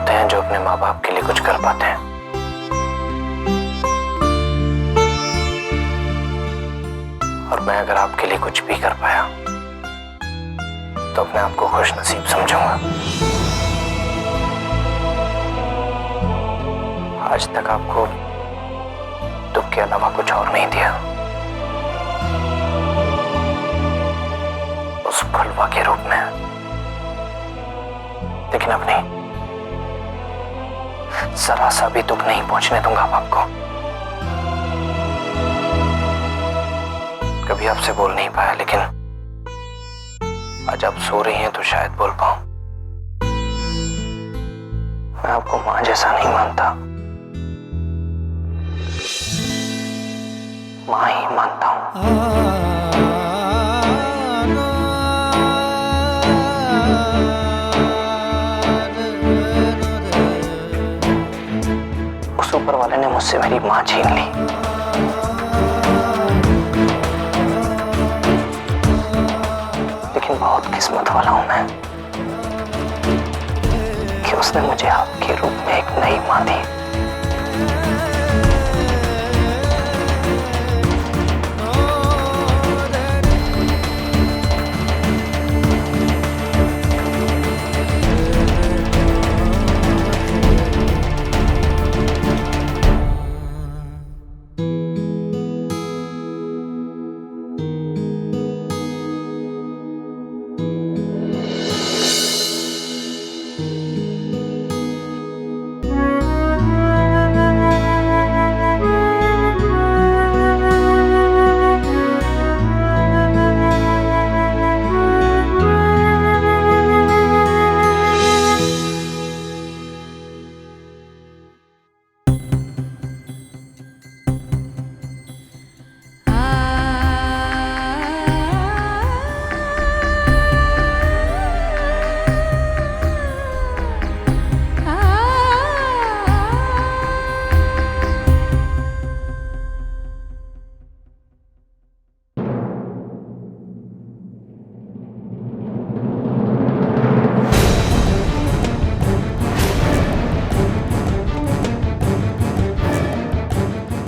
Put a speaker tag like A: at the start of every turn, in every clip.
A: होते हैं जो अपने माँ बाप के लिए कुछ कर पाते हैं। और मैं अगर आपके लिए कुछ भी कर पाया तो अपने आप को खुश नसीब समझूंगा। आज तक आपको दुख के अलावा कुछ और नहीं दिया। उस फुलवा के रूप में, लेकिन अब नहीं, जरा सा भी दुख नहीं पहुंचने दूंगा आपको। कभी आपसे बोल नहीं पाया, लेकिन आज आप सो रही हैं तो शायद बोल पाऊं। मैं आपको मां जैसा नहीं मानता, मां ही मानता हूं। उस ऊपर वाले ने मुझसे मेरी मां छीन ली। लेकिन बहुत किस्मत वाला हूं मैं कि उसने मुझे आपके रूप में एक नई मां दी।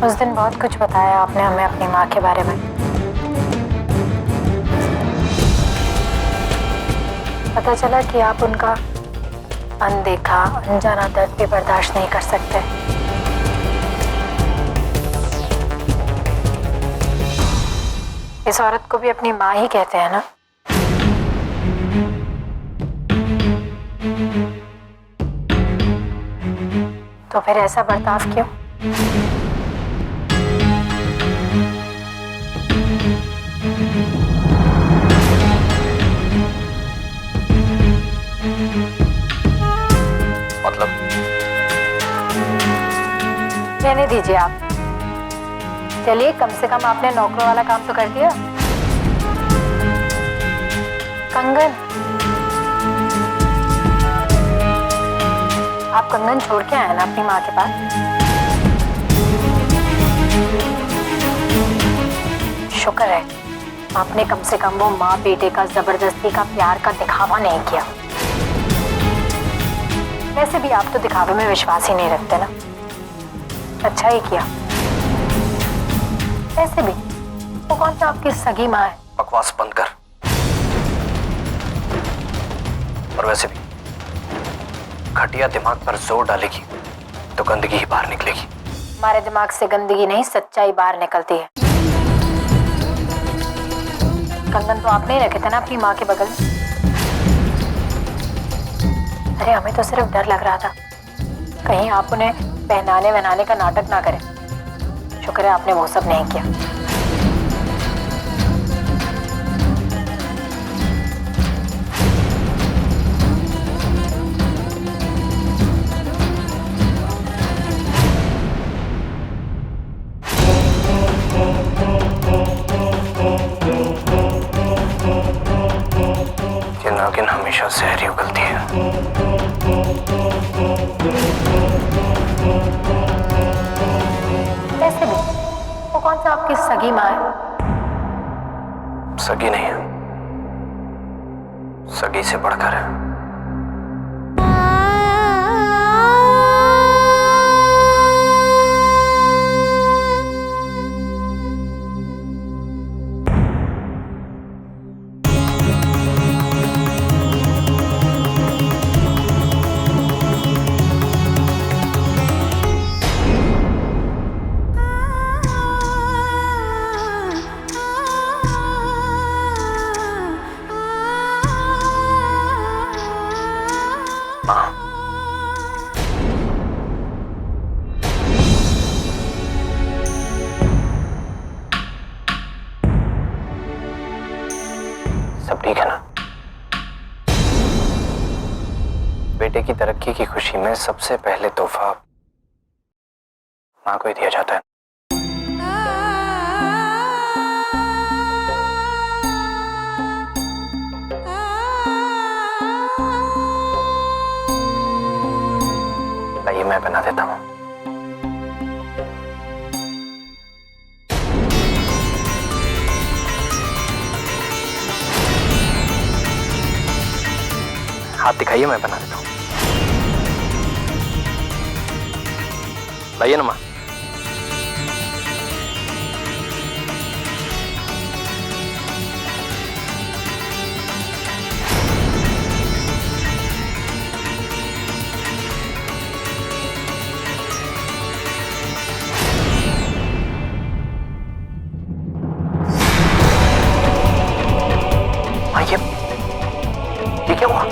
A: उस दिन बहुत कुछ बताया आपने हमें अपनी माँ के बारे में। पता चला कि आप उनका अनदेखा अनजाना दर्द भी बर्दाश्त नहीं कर सकते। इस औरत को भी अपनी माँ ही कहते हैं ना? तो फिर ऐसा बर्ताव क्यों? मतलब?
B: रहने दीजिए आप। चलिए, कम से कम आपने नौकरों वाला काम तो कर दिया। कंगन, आप कंगन छोड़ के आए ना अपनी माँ के पास? शुक्र है आपने कम से कम वो माँ बेटे का जबरदस्ती का प्यार का दिखावा नहीं किया। वैसे भी आप तो दिखावे में विश्वास ही नहीं रखते ना। अच्छा ही किया। वैसे भी वो कौन सा आपकी सगी माँ है?
A: बकवास बंद कर। और वैसे भी घटिया दिमाग पर जोर डालेगी तो गंदगी ही बाहर निकलेगी।
B: हमारे दिमाग से गंदगी नहीं, सच्चाई बाहर निकलती है। कंगन तो आपने ही रखे थे ना अपनी माँ के बगल में। अरे हमें तो सिर्फ डर लग रहा था कहीं आप उन्हें पहनाने वहनाने का नाटक ना करें। शुक्र है आपने वो सब नहीं किया।
A: ये नागिन हमेशा जहरी उगलती है।
B: वैसे भी वो कौन सा आपकी सगी माँ है?
A: सगी नहीं है, सगी से बढ़कर है। बेटे की तरक्की की खुशी में सबसे पहले तोहफा माँ को ही दिया जाता है। लाइए मैं बना देता हूँ। हाथ दिखाइए, मैं बना देता हूँ। लाइए ना माँ। ये क्या हुआ?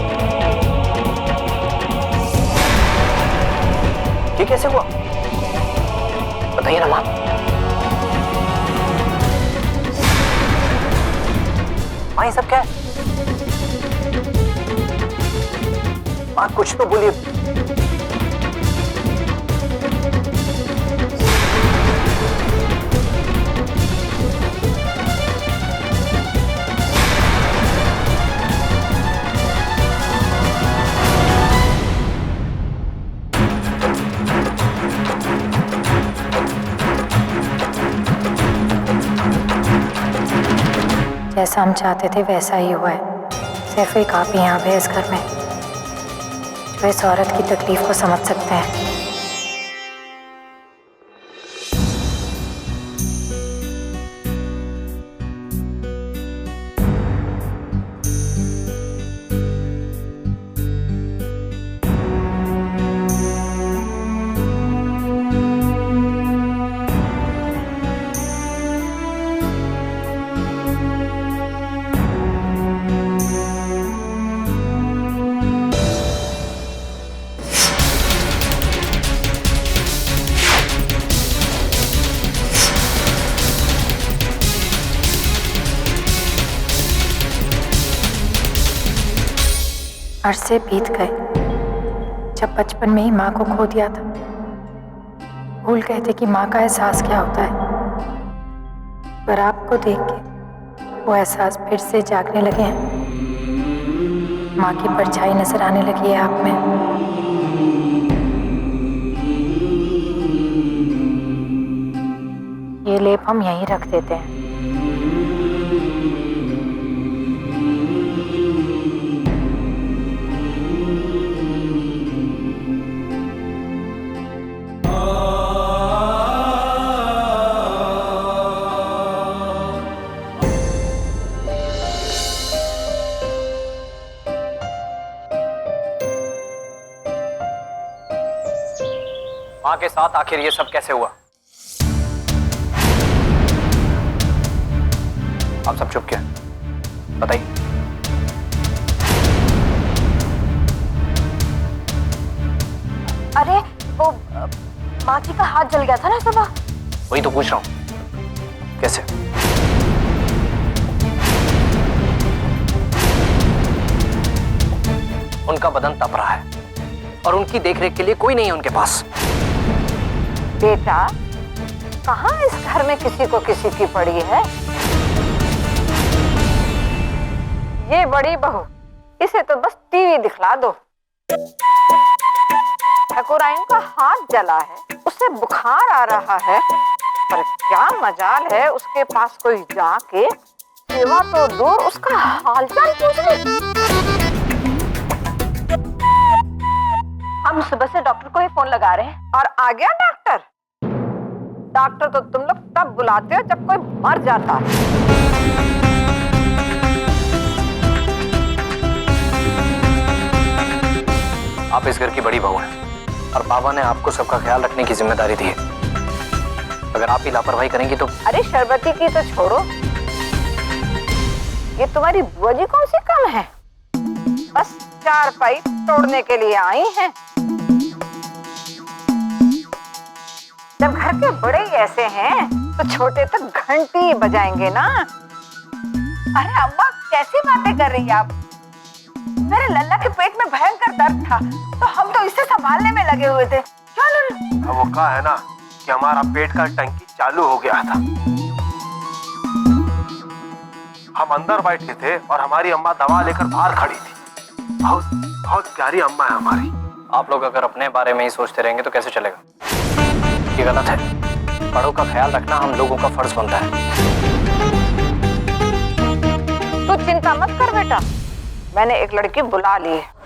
A: ये कैसे हुआ? बताइए ना माँ। माँ ये सब क्या है? माँ कुछ तो बोलिए।
B: जैसा हम चाहते थे वैसा ही हुआ है। सिर्फ एक आप ही यहाँ पे इस घर में जो इस औरत की तकलीफ को समझ सकते हैं। अरसे बीत गए जब बचपन में ही माँ को खो दिया था। भूल गए थे कि माँ का एहसास क्या होता है। पर आपको देख के वो एहसास फिर से जागने लगे हैं। माँ की परछाई नजर आने लगी है आप में। ये लेप हम यहीं रख देते हैं।
A: माँ के साथ आखिर ये सब कैसे हुआ? आप सब चुप क्यों? बताइए।
B: अरे वो माँ जी का हाथ जल गया था ना सुबह।
A: वही तो पूछ रहा हूँ, कैसे? उनका बदन तप रहा है और उनकी देखरेख के लिए कोई नहीं है उनके पास।
C: बेटा, कहाँ इस घर में किसी को किसी की पड़ी है? ये बड़ी बहू, इसे तो बस टीवी दिखला दो। ठाकुराइन का हाथ जला है, उसे बुखार आ रहा है, पर क्या मजाल है उसके पास कोई जाके सेवा तो दूर उसका हालचाल पूछ ले।
B: हम सुबह से डॉक्टर को ही फोन लगा रहे हैं।
C: और आ गया डॉक्टर? डॉक्टर तो तुम लोग तब बुलाते हो जब कोई मर जाता है।
A: आप इस घर की बड़ी बहू हैं और बाबा ने आपको सबका ख्याल रखने की जिम्मेदारी दी है। अगर आप ही लापरवाही करेंगी तो।
C: अरे शरबती की तो छोड़ो, ये तुम्हारी बुआ जी कौन सी कम है? बस चारपाई तोड़ने के लिए आई हैं। जब घर के बड़े ही ऐसे हैं तो छोटे तक घंटी बजाएंगे ना। अरे अम्मा कैसी बातें कर रही हैं आप? मेरे लल्ला के पेट में भयंकर दर्द था, तो हम तो इसे संभालने में लगे हुए थे। चलो।
D: वो कहा है ना कि हमारा पेट का टंकी चालू हो गया था। हम अंदर बैठे थे और हमारी अम्मा दवा लेकर बाहर खड़ी थी। बहुत बहुत प्यारी अम्मा है हमारी।
A: आप लोग अगर अपने बारे में ही सोचते रहेंगे तो कैसे चलेगा? ये गलत है। बड़ों का ख्याल रखना हम लोगों का फर्ज बनता है।
C: तू चिंता मत कर बेटा, मैंने एक लड़की बुला ली है।